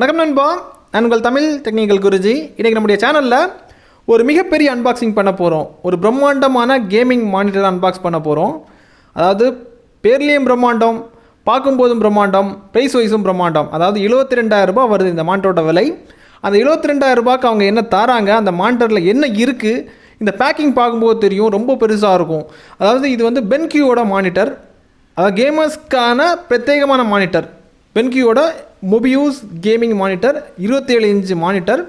வணக்கம் நண்பா, நான் உங்கள் தமிழ் டெக்னிக்கல் குருஜி. இன்றைக்கி நம்முடைய சேனலில் ஒரு மிகப்பெரிய அன்பாக்சிங் பண்ண போகிறோம். ஒரு பிரம்மாண்டமான கேமிங் மானிட்டர் அன்பாக்ஸ் பண்ண போகிறோம். அதாவது பேர்லேயும் பிரம்மாண்டம், பார்க்கும்போதும் பிரம்மாண்டம், ப்ரைஸ் வைஸும் பிரம்மாண்டம். அதாவது 72,000 வருது இந்த மானிட்டரோட விலை. அந்த 72,000 அவங்க என்ன தராங்க, அந்த மானிட்டரில் என்ன இருக்குது, இந்த பேக்கிங் பார்க்கும்போது தெரியும், ரொம்ப பெருசாக இருக்கும். அதாவது இது வந்து BenQவோட மானிட்டர், அதாவது கேமர்ஸ்க்கான பிரத்யேகமான மானிட்டர். BenQவோட MOBIUZ gaming monitor, 27 inch monitor,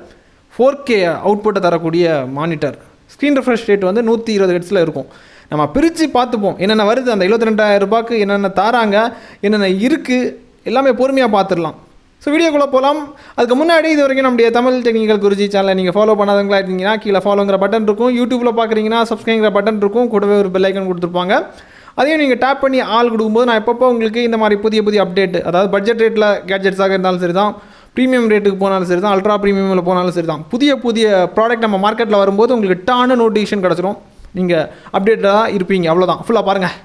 4K அவுட்புட்டை தரக்கூடிய மானிட்டர். ஸ்க்ரீன் ரெஃப்ரெஷ் ரேட் வந்து 120 ஹெர்ட்ஸில் இருக்கும். நம்ம பிரித்து பார்த்துப்போம் என்னென்ன வருது, அந்த 72,000 என்னென்ன தராங்க, என்னென்ன இருக்குது, எல்லாமே பொறுமையாக பார்த்துடலாம். ஸோ வீடியோக்குள்ளே போகலாம். அதுக்கு முன்னாடி இது வரைக்கும் நம்முடைய தமிழ் டெக்னிக்கல் குருஜி சேனலை நீங்கள் ஃபாலோ பண்ணாதவங்களா இருக்கீங்கன்னா கீழே ஃபாலோங்கிற பட்டன் இருக்கும். யூடியூப்பில் பார்க்குறீங்கன்னா சப்ஸ்கிரைங்கிற பட்டன் இருக்கும், கூடவே ஒரு பெல் ஐக்கன் கொடுத்துருப்பாங்க. அதையும் நீங்கள் டேப் பண்ணி ஆள் கொடுக்கும்போது நான் எப்பப்போ உங்களுக்கு இந்த மாதிரி புதிய அப்டேட், அதாவது பட்ஜெட் ரேட்டில் கேட்ஜெட்ஸாக இருந்தாலும் சரி தான், ப்ரீமியம் ரேட்டுக்கு போனாலும் சரி தான், அல்ட்ரா ப்ரீமியமில் போனாலும் சரி தான், புதிய ப்ராடக்ட் நம்ம மார்க்கெட்டில் வரும்போது உங்களுக்கு டான நோட்டிஃபிகேஷன் கிடச்சிரும். நீங்கள் அப்டேட்டாக இருப்பீங்க. அவ்வளோதான், ஃபுல்லாக பாருங்கள்.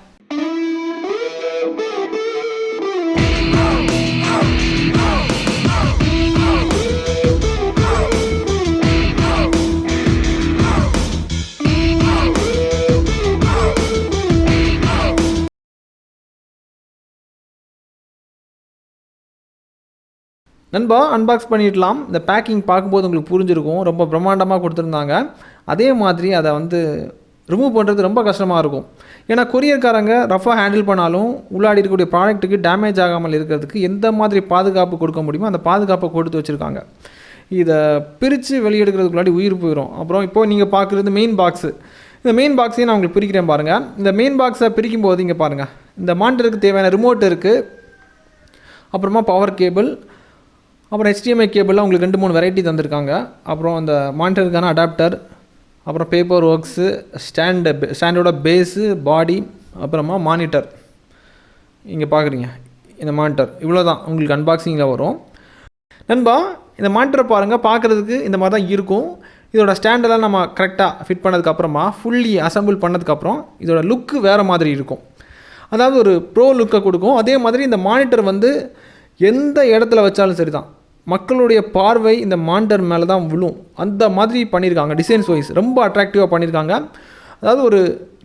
நண்பா, அன்பாக்ஸ் பண்ணிடலாம். இந்த பேக்கிங் பார்க்கும்போது உங்களுக்கு புரிஞ்சிருக்கும், ரொம்ப பிரம்மாண்டமாக கொடுத்துருந்தாங்க. அதே மாதிரி அதை வந்து ரிமூவ் பண்ணுறது ரொம்ப கஷ்டமாக இருக்கும். ஏன்னா கொரியர்காரங்க ரஃபாக ஹேண்டில் பண்ணாலும் உள்ளாடி இருக்கக்கூடிய ப்ராடக்ட்டுக்கு டேமேஜ் ஆகாமல் இருக்கிறதுக்கு எந்த மாதிரி பாதுகாப்பு கொடுக்க முடியுமோ அந்த பாதுகாப்பை கொடுத்து வச்சுருக்காங்க. இதை பிரித்து வெளியெடுக்கிறதுக்குள்ளாடி உயிர் போயிடும். அப்புறம் இப்போது நீங்கள் பார்க்குறது மெயின் பாக்ஸு. இந்த மெயின் பாக்ஸையும் நான் உங்களுக்கு பிரிக்கிறேன் பாருங்கள். இந்த மெயின் பாக்ஸை பிரிக்கும் போது இங்கே பாருங்கள், இந்த மானிட்டருக்கு தேவையான ரிமோட் இருக்குது, அப்புறமா பவர் கேபிள், அப்புறம் HDMI கேபிளில் உங்களுக்கு 2-3 வெரைட்டி தந்திருக்காங்க. அப்புறம் அந்த மானிட்டருக்கான அடாப்டர், அப்புறம் பேப்பர் ஒர்க்ஸு, ஸ்டாண்டோட பேஸு, பாடி, அப்புறமா மானிட்டர். இங்கே பார்க்குறீங்க இந்த மானிட்டர். இவ்வளோ தான் உங்களுக்கு அன்பாக்சிங்கில் வரும். நண்பா, இந்த மானிட்டரை பாருங்கள், பார்க்குறதுக்கு இந்த மாதிரி தான் இருக்கும். இதோட ஸ்டாண்டெல்லாம் நம்ம கரெக்டாக ஃபிட் பண்ணதுக்கப்புறமா ஃபுல்லி அசம்பிள் பண்ணதுக்கப்புறம் இதோட லுக்கு வேறு மாதிரி இருக்கும். அதாவது ஒரு ப்ரோ லுக்கை கொடுக்கும். அதே மாதிரி இந்த மானிட்டர் வந்து எந்த இடத்துல வச்சாலும் சரி தான், மக்களுடைய பார்வை இந்த மானிட்டர் மேலே தான் விழும். அந்த மாதிரி பண்ணியிருக்காங்க. டிசைன்ஸ் வைஸ் ரொம்ப அட்ராக்டிவாக பண்ணியிருக்காங்க. அதாவது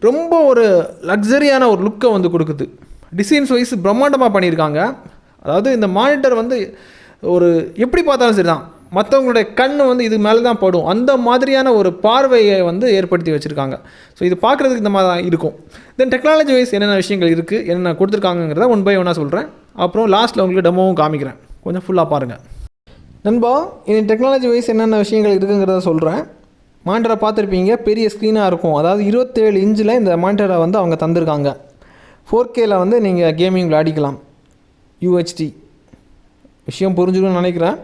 ரொம்ப ஒரு லக்ஸரியான ஒரு லுக்கை வந்து கொடுக்குது. டிசைன்ஸ் வைஸ் பிரம்மாண்டமாக பண்ணியிருக்காங்க. அதாவது இந்த மானிட்டர் வந்து ஒரு எப்படி பார்த்தாலும் சரி தான், மற்றவங்களுடைய கண் வந்து இது மேலே தான் படும். அந்த மாதிரியான ஒரு பார்வையை வந்து ஏற்படுத்தி வச்சுருக்காங்க. ஸோ இது பார்க்குறதுக்கு இந்த மாதிரி தான் இருக்கும். தென் டெக்னாலஜி வைஸ் என்னென்ன விஷயங்கள் இருக்குது, என்னென்ன கொடுத்துருக்காங்கிறத 1 by 1 சொல்கிறேன். அப்புறம் லாஸ்ட்டில் உங்களுக்கு டெமோவும் காமிக்கிறேன். கொஞ்சம் ஃபுல்லாக பாருங்கள். நண்பா, இது டெக்னாலஜி வைஸ் என்னென்ன விஷயங்கள் இருக்குங்கிறத சொல்கிறேன். மானிட்டரை பார்த்துருப்பீங்க, பெரிய ஸ்க்ரீனாக இருக்கும். அதாவது 27 இன்ச்சில் இந்த மானிட்டரை வந்து அவங்க தந்திருக்காங்க. 4Kயில் வந்து நீங்கள் கேமிங் விளையாடிக்கலாம். UHD விஷயம் புரிஞ்சுக்கணும்னு நினைக்கிறேன்.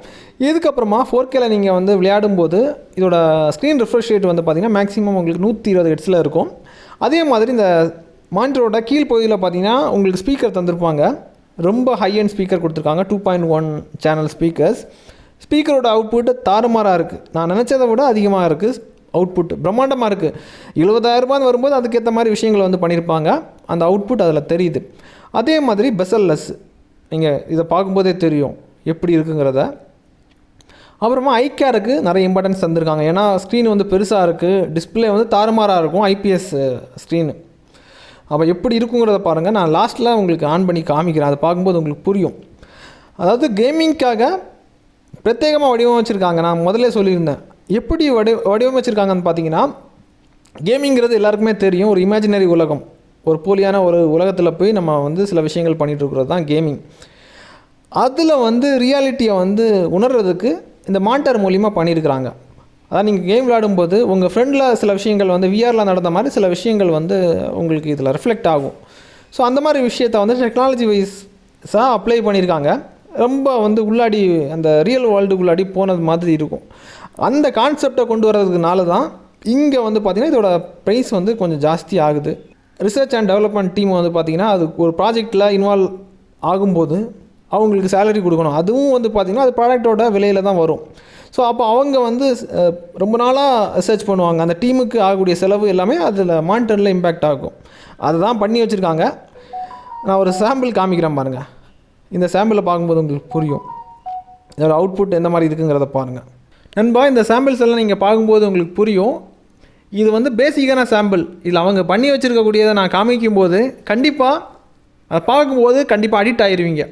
இதுக்கப்புறமா 4Kயில் நீங்கள் வந்து விளையாடும்போது இதோட ஸ்க்ரீன் ரெஃப்ரெஷ் ரேட் வந்து பார்த்திங்கன்னா மேக்ஸிமம் உங்களுக்கு 120 ஹெர்ட்ஸில் இருக்கும். அதே மாதிரி இந்த மானிட்டரோட கீழ் பகுதியில் பார்த்திங்கன்னா உங்களுக்கு ஸ்பீக்கர் தந்திருப்பாங்க. ரொம்ப ஹை அண்ட் ஸ்பீக்கர் கொடுத்துருக்காங்க. 2.1 சேனல் ஸ்பீக்கர்ஸ். ஸ்பீக்கரோட அவுட்புட் தாறுமாறாக இருக்குது. நான் நினச்சதை விட அதிகமாக இருக்குது. அவுட்புட் பிரம்மாண்டமாக இருக்குது. 70,000 வரும்போது அதுக்கேற்ற மாதிரி விஷயங்கள் வந்து பண்ணியிருப்பாங்க. அந்த அவுட்புட் அதில் தெரியுது. அதே மாதிரி பெசல்லெஸ், நீங்கள் இதை பார்க்கும்போதே தெரியும் எப்படி இருக்குங்கிறத. அப்புறமா ஐகேருக்கு நிறைய இம்பார்ட்டன்ஸ் தந்திருக்காங்க. ஏன்னா ஸ்க்ரீன் வந்து பெருசாக இருக்குது, டிஸ்பிளே வந்து தாறுமாறாக இருக்கும், IPS ஸ்க்ரீனு. அப்போ எப்படி இருக்குங்கிறத பாருங்கள். நான் லாஸ்ட்டில் உங்களுக்கு ஆன் பண்ணி காமிக்கிறேன், அதை பார்க்கும்போது உங்களுக்கு புரியும். அதாவது கேமிங்க்காக பிரத்யேகமாக வடிவமைச்சிருக்காங்க. நான் முதல்ல சொல்லியிருந்தேன் எப்படி வடிவமைச்சிருக்காங்கன்னு பார்த்தீங்கன்னா, கேமிங்கிறது எல்லாருக்குமே தெரியும், ஒரு இமேஜினரி உலகம், ஒரு போலியான ஒரு உலகத்தில் போய் நம்ம வந்து சில விஷயங்கள் பண்ணிகிட்ருக்கிறது தான் கேமிங். அதில் வந்து ரியாலிட்டியை வந்து உணர்றதுக்கு இந்த மானிட்டர் மூலிமா பண்ணியிருக்கிறாங்க. அதான் நீங்கள் கேம் விளையாடும்போது உங்கள் ஃப்ரெண்டில் சில விஷயங்கள் வந்து விஆரில் நடந்த மாதிரி சில விஷயங்கள் வந்து உங்களுக்கு இதில் ரிஃப்ளெக்ட் ஆகும். ஸோ அந்த மாதிரி விஷயத்தை வந்து டெக்னாலஜி வைஸாக அப்ளை பண்ணியிருக்காங்க. ரொம்ப வந்து உள்ளாடி அந்த ரியல் வேர்ல்டுக்குள்ளாடி போனது மாதிரி இருக்கும். அந்த கான்செப்டை கொண்டு வர்றதுனால தான் இங்கே வந்து பார்த்திங்கன்னா இதோட ப்ரைஸ் வந்து கொஞ்சம் ஜாஸ்தி ஆகுது. ரிசர்ச் அண்ட் டெவலப்மெண்ட் டீம் வந்து பார்த்திங்கன்னா அது ஒரு ப்ராஜெக்டில் இன்வால்வ் ஆகும்போது அவங்களுக்கு சேலரி கொடுக்கணும். அதுவும் வந்து பார்த்திங்கன்னா அது ப்ராடக்டோட விலையில் தான் வரும். ஸோ அப்போ அவங்க வந்து ரொம்ப நாளாக ரிசர்ச் பண்ணுவாங்க. அந்த டீமுக்கு ஆகக்கூடிய செலவு எல்லாமே அதில் மானிட்டரில் இம்பேக்ட் ஆகும். அதை தான் பண்ணி வச்சுருக்காங்க. நான் ஒரு சாம்பிள் காமிக்கிறேன் பாருங்கள். இந்த சாம்பிளை பார்க்கும்போது உங்களுக்கு புரியும். இதோட அவுட்புட் எந்த மாதிரி இருக்குங்கிறத பாருங்கள் நண்பா. இந்த சாம்பிள்ஸ் எல்லாம் நீங்கள் பார்க்கும்போது உங்களுக்கு புரியும். இது வந்து பேசிக்கான சாம்பிள். இதில் அவங்க பண்ணி வச்சுருக்கக்கூடியதை நான் காமிக்கும்போது கண்டிப்பாக அதை பார்க்கும்போது கண்டிப்பாக அடிக்ட் ஆகிடுவீங்க.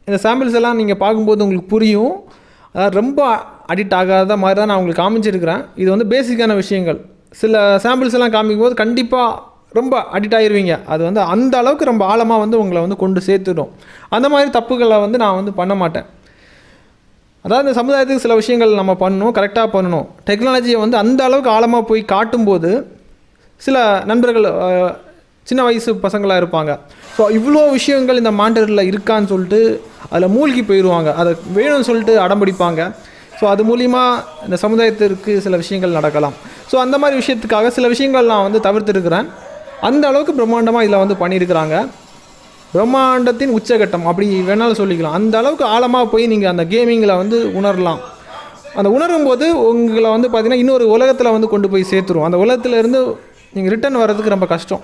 இந்த சாம்பிள்ஸ் எல்லாம் நீங்கள் பார்க்கும்போது உங்களுக்கு புரியும். அதாவது ரொம்ப அடிக்ட் ஆகாத மாதிரி தான் நான் உங்களுக்கு காமிச்சிருக்கிறேன். இது வந்து பேசிக்கான விஷயங்கள். சில சாம்பிள்ஸ் எல்லாம் காமிக்கும்போது கண்டிப்பாக ரொம்ப அடிக்ட் ஆகிடுவீங்க. அது வந்து அந்த அளவுக்கு ரொம்ப ஆழமாக வந்து உங்களை வந்து கொண்டு சேர்த்துடும். அந்த மாதிரி தப்புகளை வந்து நான் வந்து பண்ண மாட்டேன். அதாவது இந்த சமுதாயத்துக்கு சில விஷயங்கள் நம்ம பண்ணணும், கரெக்டாக பண்ணணும். டெக்னாலஜியை வந்து அந்த அளவுக்கு ஆழமாக போய் காட்டும்போது சில நண்பர்கள் சின்ன வயசு பசங்களாக இருப்பாங்க. ஸோ இவ்வளோ விஷயங்கள் இந்த மானிட்டரில் இருக்கான்னு சொல்லிட்டு அதில் மூழ்கி போயிடுவாங்க. அதை வேணும்னு சொல்லிட்டு அடம்பிடிப்பாங்க. ஸோ அது மூலிமா இந்த சமுதாயத்திற்கு சில விஷயங்கள் நடக்கலாம். ஸோ அந்த மாதிரி விஷயத்துக்காக சில விஷயங்கள் நான் வந்து தவிர்த்துருக்கிறேன். அந்த அளவுக்கு பிரம்மாண்டமாக இதில் வந்து பண்ணியிருக்கிறாங்க. பிரம்மாண்டத்தின் உச்சகட்டம் அப்படி வேணாலும் சொல்லிக்கலாம். அந்த அளவுக்கு ஆழமாக போய் நீங்கள் அந்த கேமிங்கில் வந்து உணரலாம். அந்த உணரும்போது உங்களை வந்து பார்த்திங்கன்னா இன்னொரு உலகத்தில் வந்து கொண்டு போய் சேர்த்துரும். அந்த உலகத்துலேருந்து நீங்கள் ரிட்டர்ன் வர்றதுக்கு ரொம்ப கஷ்டம்.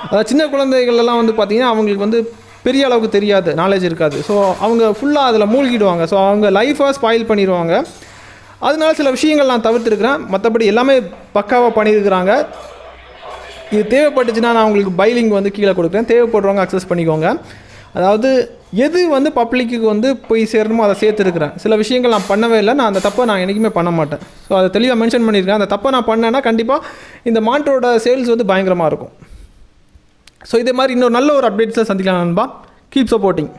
அதாவது சின்ன குழந்தைகள்லாம் வந்து பார்த்திங்கன்னா அவங்களுக்கு வந்து பெரிய அளவுக்கு தெரியாது, நாலேஜ் இருக்காது. ஸோ அவங்க ஃபுல்லாக அதில் மூழ்கிடுவாங்க. ஸோ அவங்க லைஃபாக ஸ்பாயில் பண்ணிடுவாங்க. அதனால சில விஷயங்கள் நான் தவிர்த்துருக்கிறேன். மற்றபடி எல்லாமே பக்காவாக பண்ணியிருக்கிறாங்க. இது தேவைப்பட்டுச்சுன்னா நான் உங்களுக்கு பைலிங் வந்து கீழே கொடுக்குறேன். தேவைப்படுறவங்க அக்சஸ் பண்ணிக்கோங்க. அதாவது எது வந்து பப்ளிக்கு வந்து போய் சேரணுமோ அதை சேர்த்துருக்கிறேன். சில விஷயங்கள் நான் பண்ணவே இல்லை. நான் அந்த தப்பை நான் என்றைக்குமே பண்ண மாட்டேன். ஸோ அதை தெளிவாக மென்ஷன் பண்ணியிருக்கேன். அந்த தப்பை நான் பண்ணேன்னா கண்டிப்பாக இந்த மானிட்டரோட சேல்ஸ் வந்து பயங்கரமாக இருக்கும். ஸோ இதே மாதிரி இன்னொரு நல்ல ஒரு அப்டேட்ஸில் சந்திக்கலாம் நண்பா. Keep supporting.